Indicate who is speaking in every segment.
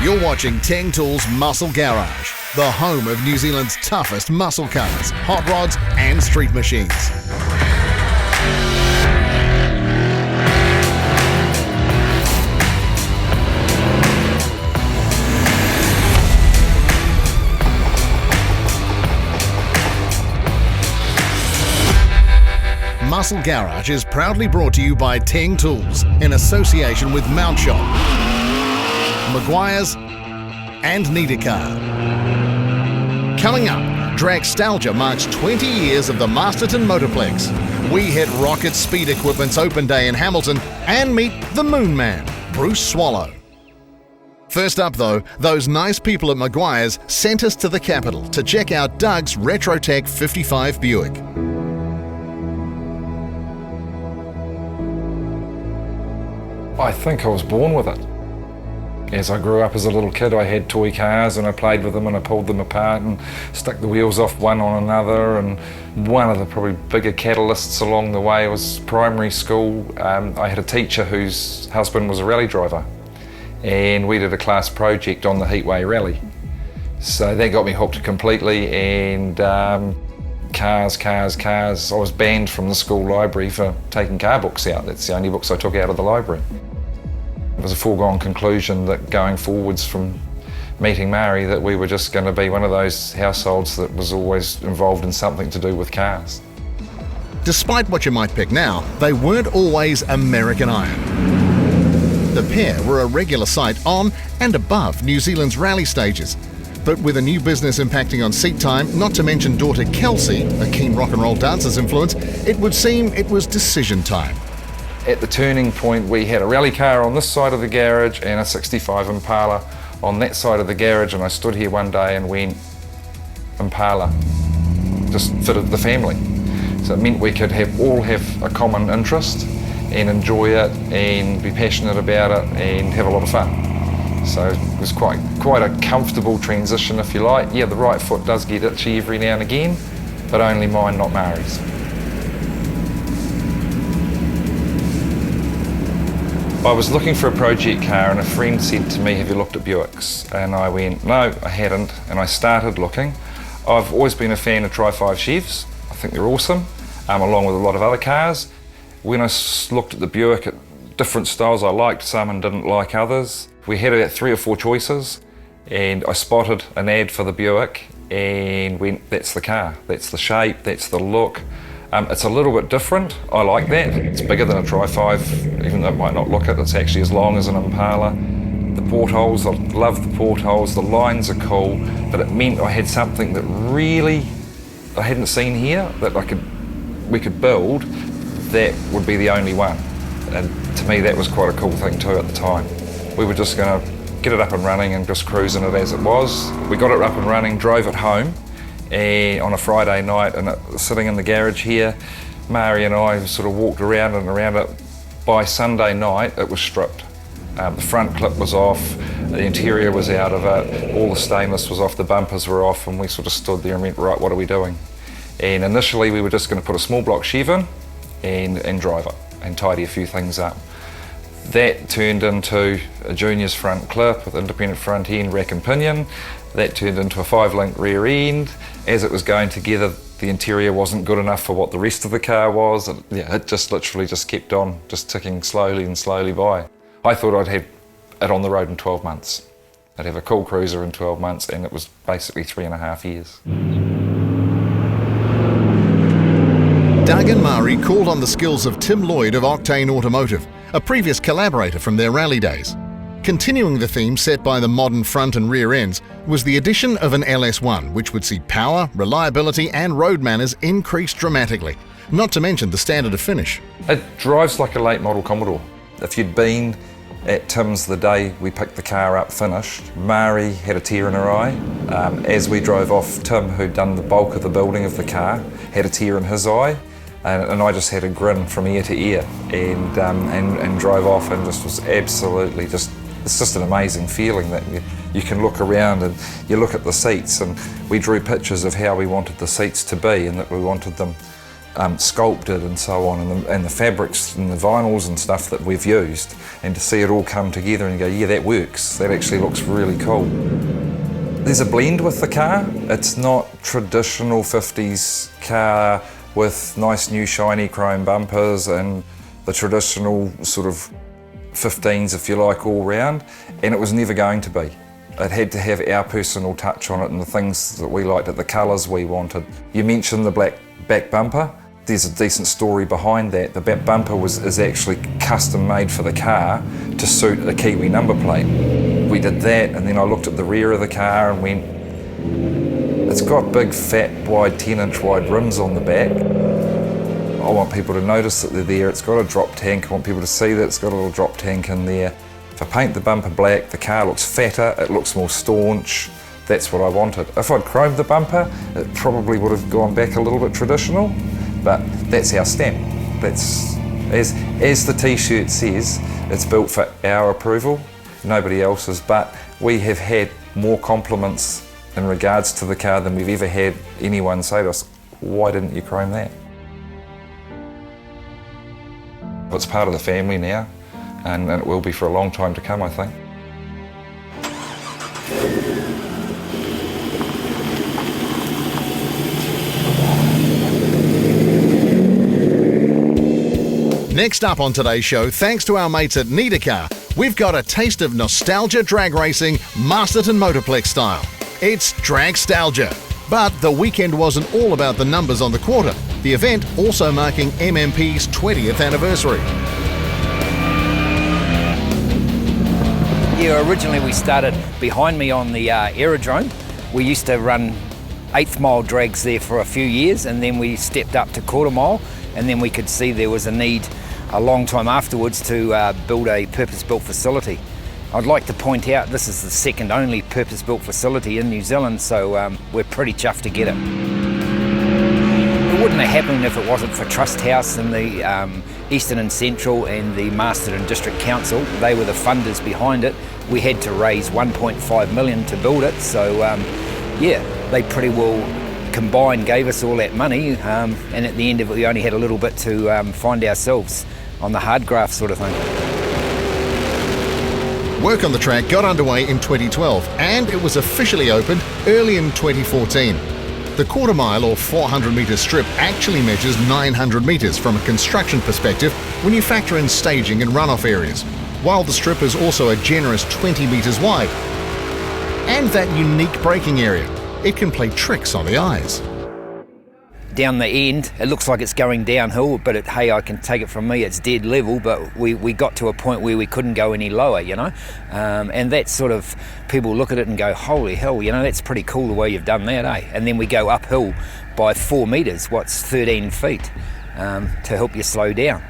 Speaker 1: You're watching Teng Tools Muscle Garage, the home of New Zealand's toughest muscle cars, hot rods and street machines. Muscle Garage is proudly brought to you by Teng Tools in association with Mount Shop, Maguire's and Niedercar. Coming up, Dragstalgia marks 20 years of the Masterton Motorplex. We hit Rocket Speed Equipment's open day in Hamilton and meet the Moon Man, Bruce Swallow. First up though, those nice people at Maguire's sent us to the capital to check out Doug's Retrotech 55 Buick.
Speaker 2: I think I was born with it. As I grew up as a little kid, I had toy cars and I played with them and I pulled them apart and stuck the wheels off one on another. And one of the probably bigger catalysts along the way was primary school. I had a teacher whose husband was a rally driver, and we did a class project on the Heatway Rally. So that got me hooked completely, and cars. I was banned from the school library for taking car books out. That's the only books I took out of the library. It was a foregone conclusion that going forwards from meeting Mari that we were just going to be one of those households that was always involved in something to do with cars.
Speaker 1: Despite what you might pick now, they weren't always American iron. The pair were a regular sight on and above New Zealand's rally stages. But with a new business impacting on seat time, not to mention daughter Kelsey, a keen rock and roll dancer's influence, it would seem it was decision time.
Speaker 2: At the turning point, we had a rally car on this side of the garage and a 65 Impala on that side of the garage, and I stood here one day and went, Impala just fitted the family. So it meant we could all have a common interest and enjoy it and be passionate about it and have a lot of fun. So it was quite a comfortable transition, if you like. Yeah, the right foot does get itchy every now and again, but only mine, not Mari's. I was looking for a project car and a friend said to me, have you looked at Buicks? And I went, no, I hadn't, and I started looking. I've always been a fan of Tri-5 Chevs. I think they're awesome, along with a lot of other cars. When I looked at the Buick, at different styles, I liked some and didn't like others. We had about 3 or 4 choices, and I spotted an ad for the Buick and went, that's the car, that's the shape, that's the look. It's a little bit different. I like that. It's bigger than a Tri-5, even though it might not look it. It's actually as long as an Impala. The portholes, I love the portholes. The lines are cool, but it meant I had something that really I hadn't seen here that we could build. That would be the only one. And to me, that was quite a cool thing too at the time. We were just going to get it up and running and just cruising it as it was. We got it up and running, drove it home. On a Friday night, and sitting in the garage here, Mari and I sort of walked around and around it. By Sunday night, it was stripped. The front clip was off, the interior was out of it, all the stainless was off, the bumpers were off, and we sort of stood there and went, right, what are we doing? And initially we were just going to put a small block Chev in and drive it and tidy a few things up. That turned into a junior's front clip with independent front end, rack and pinion. That turned into a 5-link rear end. As it was going together, the interior wasn't good enough for what the rest of the car was. It just literally just kept on, just ticking slowly and slowly by. I thought I'd have it on the road in 12 months. I'd have a cool cruiser in 12 months, and it was basically 3.5 years.
Speaker 1: Doug and Mari called on the skills of Tim Lloyd of Octane Automotive, a previous collaborator from their rally days. Continuing the theme set by the modern front and rear ends was the addition of an LS1, which would see power, reliability and road manners increase dramatically, not to mention the standard of finish.
Speaker 2: It drives like a late model Commodore. If you'd been at Tim's the day we picked the car up finished, Mari had a tear in her eye. As we drove off, Tim, who'd done the bulk of the building of the car, had a tear in his eye. And I just had a grin from ear to ear and drove off, and just was absolutely it's just an amazing feeling that you can look around and you look at the seats, and we drew pictures of how we wanted the seats to be and that we wanted them sculpted and so on, and the fabrics and the vinyls and stuff that we've used, and to see it all come together and go, yeah, that works, that actually looks really cool. There's a blend with the car. It's not traditional 50s car with nice new shiny chrome bumpers and the traditional sort of 15s, if you like, all round, and it was never going to be. It had to have our personal touch on it and the things that we liked, the colours we wanted. You mentioned the black back bumper. There's a decent story behind that. The back bumper is actually custom made for the car to suit a Kiwi number plate. We did that, and then I looked at the rear of the car and went, it's got big, fat, wide, 10-inch wide rims on the back. I want people to notice that they're there. It's got a drop tank. I want people to see that it's got a little drop tank in there. If I paint the bumper black, the car looks fatter, it looks more staunch. That's what I wanted. If I'd chromed the bumper, it probably would have gone back a little bit traditional, but that's our stamp. That's, as the t-shirt says, it's built for our approval, nobody else's, but we have had more compliments in regards to the car than we've ever had anyone say to us, why didn't you chrome that? It's part of the family now, and it will be for a long time to come, I think.
Speaker 1: Next up on today's show, thanks to our mates at Niedercar, we've got a taste of nostalgia drag racing, Masterton Motorplex style. It's Dragstalgia. But the weekend wasn't all about the numbers on the quarter. The event also marking MMP's 20th anniversary.
Speaker 3: Yeah, originally we started behind me on the aerodrome. We used to run 1/8 mile drags there for a few years, and then we stepped up to 1/4 mile, and then we could see there was a need a long time afterwards to build a purpose-built facility. I'd like to point out this is the second only purpose-built facility in New Zealand, so we're pretty chuffed to get it. It wouldn't have happened if it wasn't for Trust House and the Eastern and Central and the Masterton District Council. They were the funders behind it. We had to raise 1.5 million to build it, so yeah, they pretty well combined gave us all that money, and at the end of it we only had a little bit to find ourselves on the hard graft sort of thing.
Speaker 1: Work on the track got underway in 2012 and it was officially opened early in 2014. The 1/4 mile or 400 metre strip actually measures 900 metres from a construction perspective when you factor in staging and runoff areas, while the strip is also a generous 20 metres wide. And that unique braking area. It can play tricks on the eyes.
Speaker 3: Down the end, it looks like it's going downhill, but hey, I can take it from me, it's dead level, but we got to a point where we couldn't go any lower, you know? And that's sort of, people look at it and go, holy hell, you know, that's pretty cool the way you've done that, eh? And then we go uphill by 4 metres, what's 13 feet, to help you slow down.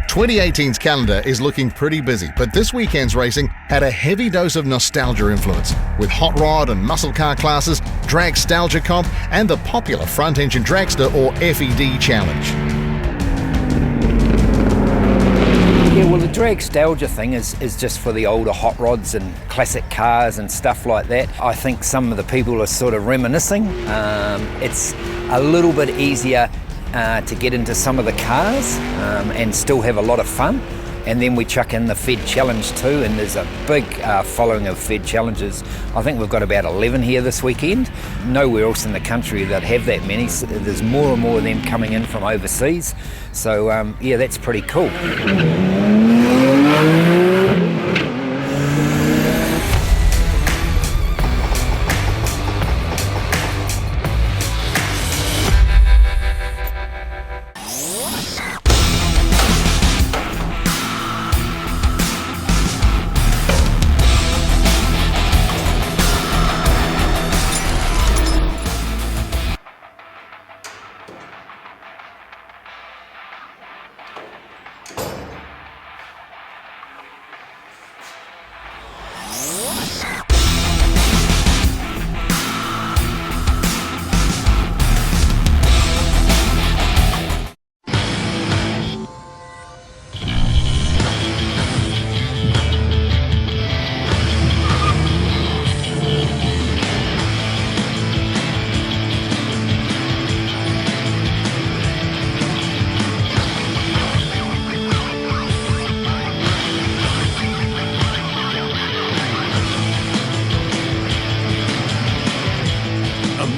Speaker 1: 2018's calendar is looking pretty busy, but this weekend's racing had a heavy dose of nostalgia influence, with hot rod and muscle car classes, Dragstalgia comp, and the popular front-engine dragster or FED challenge.
Speaker 3: Yeah, well, the Dragstalgia thing is just for the older hot rods and classic cars and stuff like that. I think some of the people are sort of reminiscing. It's a little bit easier to get into some of the cars and still have a lot of fun. And then we chuck in the Fed Challenge too, and there's a big following of Fed Challenges. I think we've got about 11 here this weekend. Nowhere else in the country that have that many. So there's more and more of them coming in from overseas. So yeah, that's pretty cool.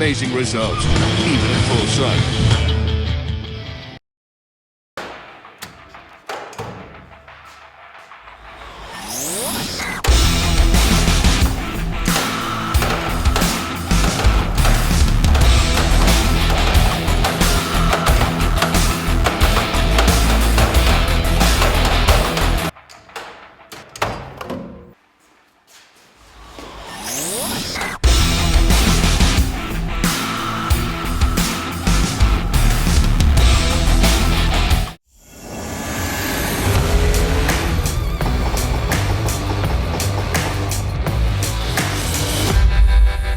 Speaker 4: amazing results, even at full throttle.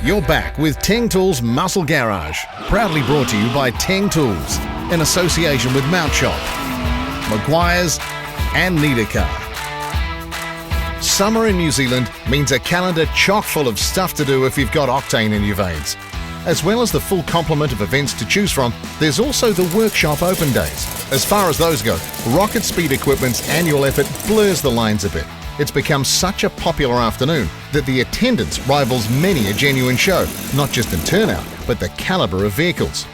Speaker 1: You're back with Teng Tools Muscle Garage, proudly brought to you by Teng Tools, in association with Mount Shop, Maguire's and Niedercar. Summer in New Zealand means a calendar chock full of stuff to do if you've got octane in your veins. As well as the full complement of events to choose from, there's also the workshop open days. As far as those go, Rocket Speed Equipment's annual effort blurs the lines a bit. It's become such a popular afternoon that the attendance rivals many a genuine show, not just in turnout, but the calibre of vehicles.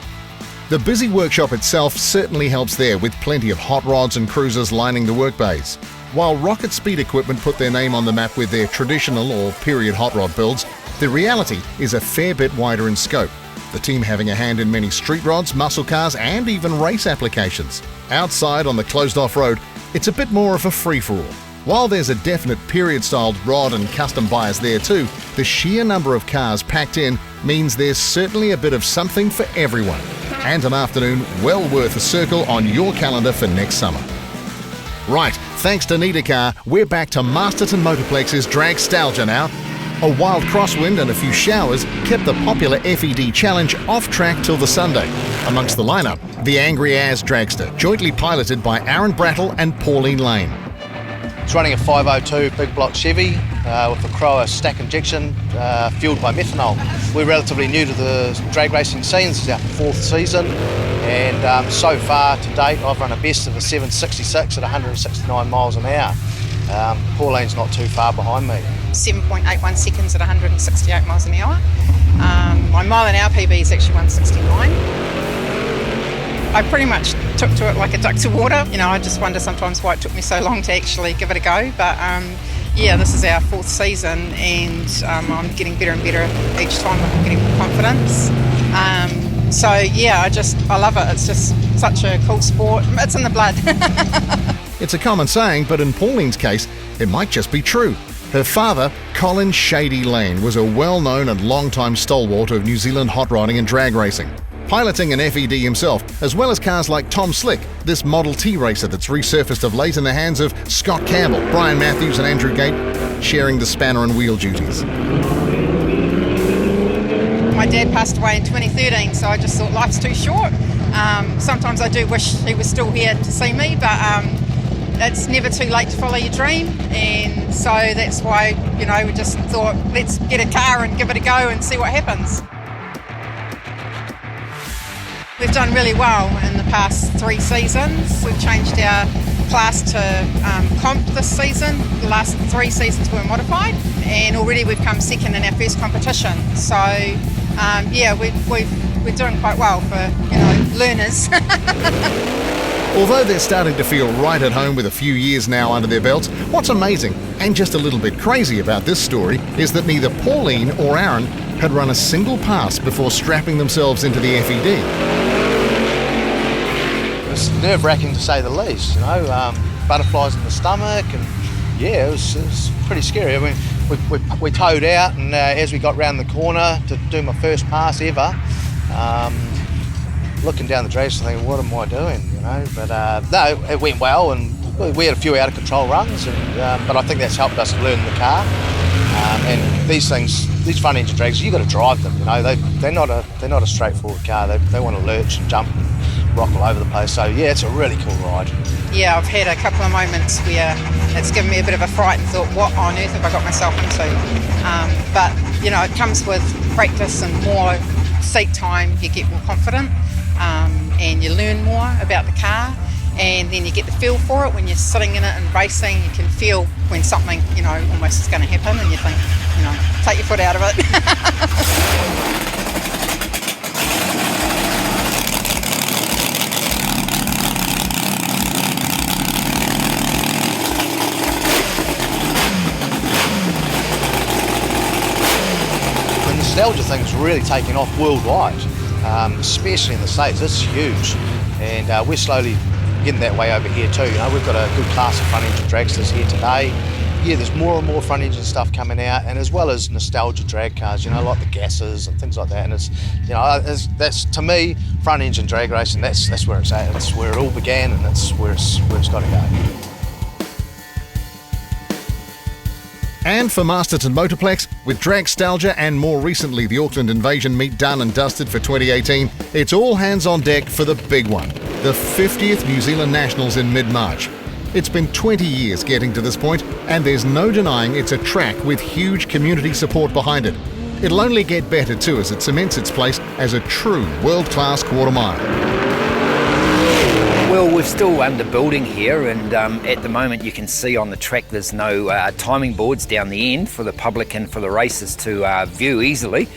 Speaker 1: The busy workshop itself certainly helps there, with plenty of hot rods and cruisers lining the work bays. While Rocket Speed Equipment put their name on the map with their traditional or period hot rod builds, the reality is a fair bit wider in scope, the team having a hand in many street rods, muscle cars and even race applications. Outside on the closed-off road, it's a bit more of a free-for-all. While there's a definite period-styled rod and custom bias there too, the sheer number of cars packed in means there's certainly a bit of something for everyone, and an afternoon well worth a circle on your calendar for next summer. Right, thanks to Niedercar, we're back to Masterton Motorplex's Dragstalgia now. A wild crosswind and a few showers kept the popular FED Challenge off track till the Sunday. Amongst the lineup, the Angry Heirs dragster, jointly piloted by Aaron Brattle and Pauline Lane.
Speaker 5: It's running a 502 big block Chevy with a Crower stack injection fueled by methanol. We're relatively new to the drag racing scene. This is our 4th season, and so far to date I've run a best of a 766 at 169 miles an hour. Pauline's not too far behind me.
Speaker 6: 7.81 seconds at 168 miles an hour. My mile an hour PB is actually 169. I pretty much took to it like a duck to water. You know, I just wonder sometimes why it took me so long to actually give it a go. But yeah, this is our 4th season, and I'm getting better and better each time. I'm getting more confidence. So yeah, I love it. It's just such a cool sport. It's in the blood.
Speaker 1: It's a common saying, but in Pauline's case, it might just be true. Her father, Colin Shady Lane, was a well-known and long-time stalwart of New Zealand hot rodding and drag racing, piloting an FED himself, as well as cars like Tom Slick, this Model T racer that's resurfaced of late in the hands of Scott Campbell, Brian Matthews and Andrew Gate, sharing the spanner and wheel duties.
Speaker 6: My dad passed away in 2013, so I just thought life's too short. Sometimes I do wish he was still here to see me, but it's never too late to follow your dream, and so that's why, you know, we just thought, let's get a car and give it a go and see what happens. We've done really well in the past 3 seasons. We've changed our class to comp this season. The last 3 seasons we were modified, and already we've come second in our first competition. So yeah, we're doing quite well for, you know, learners.
Speaker 1: Although they're starting to feel right at home with a few years now under their belts, what's amazing and just a little bit crazy about this story is that neither Pauline or Aaron had run a single pass before strapping themselves into the FED.
Speaker 5: It's nerve-wracking to say the least, you know, butterflies in the stomach, and yeah, it was pretty scary. I mean, we towed out, and as we got round the corner to do my first pass ever, looking down the drag, thinking, what am I doing, you know? But no, it went well, and we had a few out-of-control runs, and, but I think that's helped us learn the car. And these things, these front-engine drags, you've got to drive them, you know. They're not a straightforward car. They want to lurch and jump and rock all over the place. So yeah, it's a really cool ride. Yeah,
Speaker 6: I've had a couple of moments where it's given me a bit of a fright and thought, what on earth have I got myself into? But you know, it comes with practice and more seat time. You get more confident, and you learn more about the car, and then you get the feel for it when you're sitting in it and racing. You can feel when something, you know, almost is going to happen, and you think, you know, take your foot out of it.
Speaker 5: nostalgia thing's really taking off worldwide, especially in the States. It's huge, and we're slowly getting that way over here too. You know, we've got a good class of front engine dragsters here today. Yeah, there's more and more front engine stuff coming out, and as well as nostalgia drag cars, you know, like the gases and things like that. And it's, you know, that's to me, front engine drag racing. That's where it's at. That's where it all began, and that's where it's got to go.
Speaker 1: And for Masterton Motorplex, with Dragstalgia and more recently the Auckland Invasion meet done and dusted for 2018, it's all hands on deck for the big one, the 50th New Zealand Nationals in mid-March. It's been 20 years getting to this point, and there's no denying it's a track with huge community support behind it. It'll only get better too as it cements its place as a true world-class quarter mile.
Speaker 3: Well, we're still under building here, and at the moment you can see on the track there's no timing boards down the end for the public and for the racers to view easily.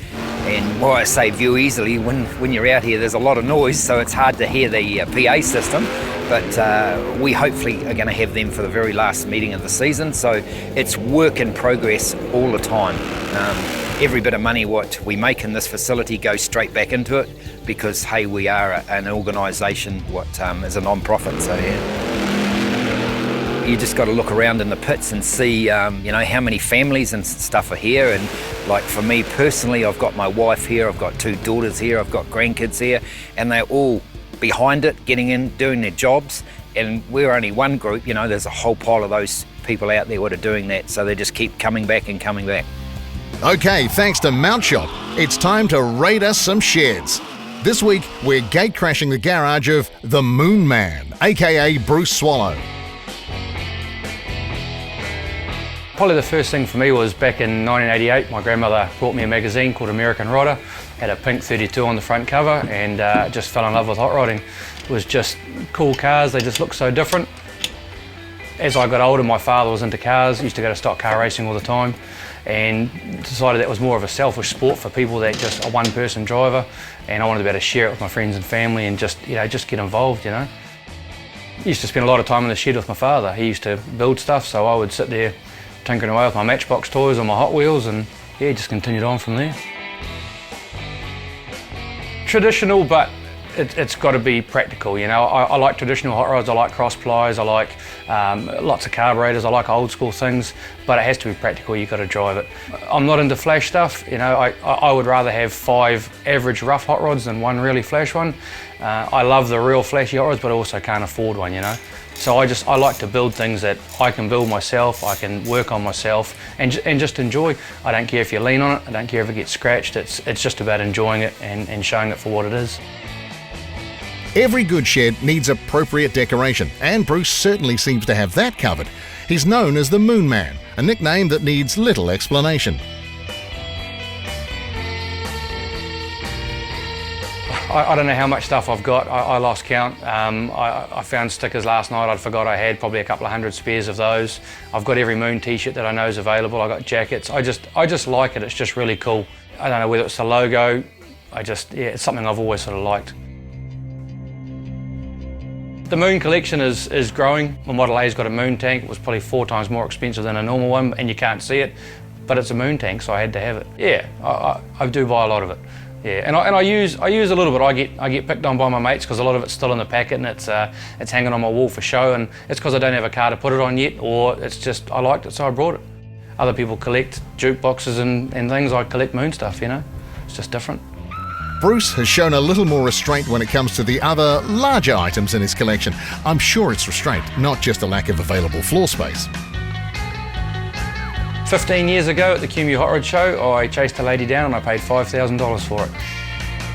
Speaker 3: And why I say view easily, when you're out here there's a lot of noise, so it's hard to hear the PA system, but we hopefully are going to have them for the very last meeting of the season, so it's work in progress all the time. Every bit of money what we make in this facility goes straight back into it, because hey, we are an organisation what is a non-profit, so yeah. You just got to look around in the pits and see you know, how many families and stuff are here. And like for me personally, I've got my wife here, I've got 2 daughters here, I've got grandkids here, and they're all behind it, getting in, doing their jobs. And we're only one group, you know, there's a whole pile of those people out there what are doing that, so they just keep coming back and coming back.
Speaker 1: Okay, thanks to Mount Shop, it's time to raid us some sheds. This week, we're gate crashing the garage of the Moon Man, aka Bruce Swallow.
Speaker 7: Probably the first thing for me was back in 1988, my grandmother bought me a magazine called American Rider, had a pink 32 on the front cover, and just fell in love with hot rodding. It was just cool cars, they just looked so different. As I got older, my father was into cars, used to go to stock car racing all the time, and decided that was more of a selfish sport for people that just a one-person driver, and I wanted to be able to share it with my friends and family and just, you know, just get involved, you know. I used to spend a lot of time in the shed with my father. He used to build stuff, so I would sit there tinkering away with my Matchbox toys or my Hot Wheels, and yeah, just continued on from there. Traditional, but it's got to be practical, you know. I like traditional hot rods, I like cross plies, I like lots of carburetors, I like old school things, but it has to be practical, you've got to drive it. I'm not into flash stuff, you know. I would rather have 5 average rough hot rods than 1 really flash one. I love the real flashy hot rods, but I also can't afford one, you know. So I like to build things that I can build myself, I can work on myself, and just enjoy. I don't care if you lean on it, I don't care if it gets scratched, it's just about enjoying it and showing it for what it is.
Speaker 1: Every good shed needs appropriate decoration, and Bruce certainly seems to have that covered. He's known as the Moon Man, a nickname that needs little explanation.
Speaker 7: I don't know how much stuff I've got. I lost count. I found stickers last night I forgot I had, probably a couple of 100 spares of those. I've got every Moon t-shirt that I know is available. I've got jackets. I just like it. It's just really cool. I don't know whether it's the logo. Yeah, it's something I've always sort of liked. The Moon collection is growing. My Model A's got a Moon tank. It was probably 4 times more expensive than a normal one, and you can't see it, but it's a Moon tank, so I had to have it. Yeah, I do buy a lot of it. Yeah, and I use a little bit. I get picked on by my mates because a lot of it's still in the packet and it's hanging on my wall for show, and it's because I don't have a car to put it on yet, or it's just I liked it, so I brought it. Other people collect jukeboxes and things. I collect Moon stuff, you know. It's just different.
Speaker 1: Bruce has shown a little more restraint when it comes to the other larger items in his collection. I'm sure it's restraint, not just a lack of available floor space.
Speaker 7: 15 years ago at the QMU Hot Rod Show, I chased a lady down and I paid $5,000 for it.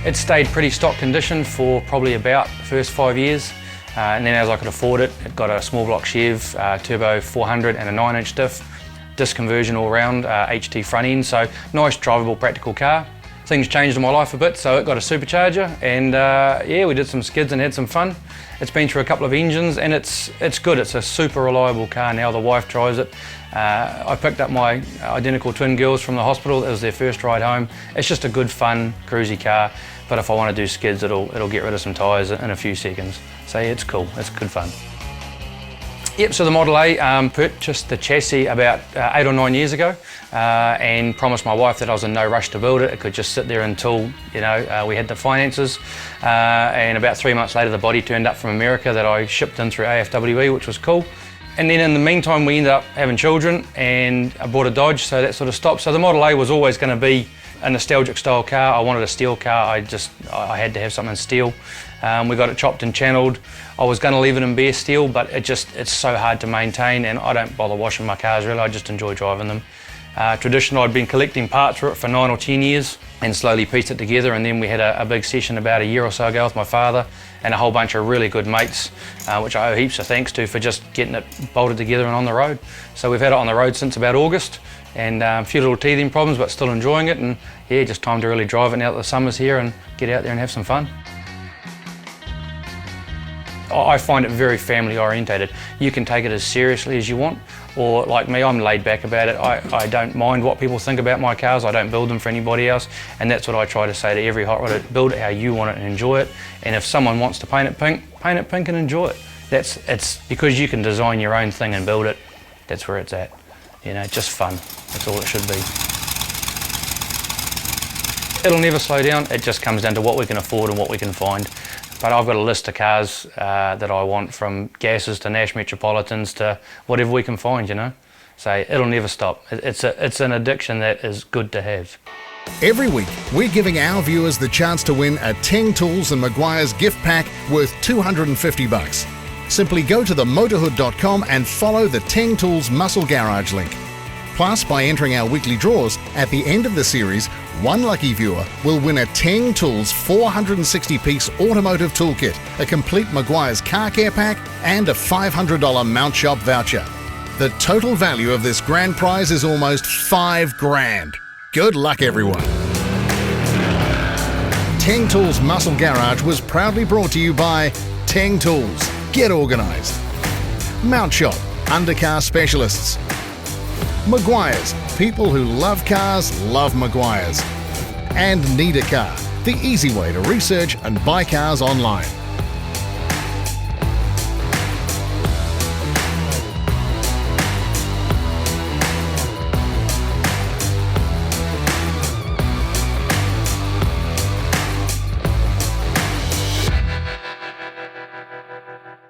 Speaker 7: It stayed pretty stock condition for probably about the first 5 years, and then as I could afford it, it got a small block Chev, turbo 400 and a 9-inch diff, disc conversion all round, HT front end, so nice drivable practical car. Things changed in my life a bit, so it got a supercharger, and yeah, we did some skids and had some fun. It's been through a couple of engines, and it's good. It's a super reliable car now. The wife drives it. I picked up my identical twin girls from the hospital. It was their first ride home. It's just a good, fun, cruisy car, but if I want to do skids, it'll get rid of some tyres in a few seconds. So yeah, it's cool. It's good fun. Yep, so the Model A purchased the chassis about 8 or 9 years ago and promised my wife that I was in no rush to build it. It could just sit there until, we had the finances. And about 3 months later, the body turned up from America that I shipped in through AFWE, which was cool. And then in the meantime, we ended up having children and I bought a Dodge, so that sort of stopped. So the Model A was always going to be a nostalgic style car. I wanted a steel car. I had to have something steel. We got it chopped and channeled. I was going to leave it in bare steel, but it's so hard to maintain, and I don't bother washing my cars really. I just enjoy driving them. Traditional, I'd been collecting parts for it for 9 or 10 years and slowly pieced it together, and then we had a big session about a year or so ago with my father and a whole bunch of really good mates, which I owe heaps of thanks to for just getting it bolted together and on the road. So we've had it on the road since about August, and a few little teething problems, but still enjoying it, and yeah, just time to really drive it now that the summer's here and get out there and have some fun. I find it very family orientated. You can take it as seriously as you want, or like me, I'm laid back about it. I don't mind what people think about my cars. I don't build them for anybody else, and that's what I try to say to every hot rodder: build it how you want it and enjoy it. And if someone wants to paint it pink and enjoy it. It's because you can design your own thing and build it. That's where it's at. Just fun. That's all it should be. It'll never slow down. It just comes down to what we can afford and what we can find. But I've got a list of cars that I want, from Gasses to Nash Metropolitans to whatever we can find, So it'll never stop. It's an addiction that is good to have.
Speaker 1: Every week, we're giving our viewers the chance to win a Teng Tools and Maguire's gift pack worth $250. Simply go to themotorhood.com and follow the Teng Tools Muscle Garage link. Plus, by entering our weekly draws, at the end of the series, one lucky viewer will win a Teng Tools 460-piece automotive toolkit, a complete Maguire's car care pack, and a $500 Mount Shop voucher. The total value of this grand prize is almost $5 grand. Good luck, everyone. Teng Tools Muscle Garage was proudly brought to you by Teng Tools. Get organised. Mount Shop, undercar specialists. Maguire's, people who love cars love Maguire's. And Need a Car, the easy way to research and buy cars online.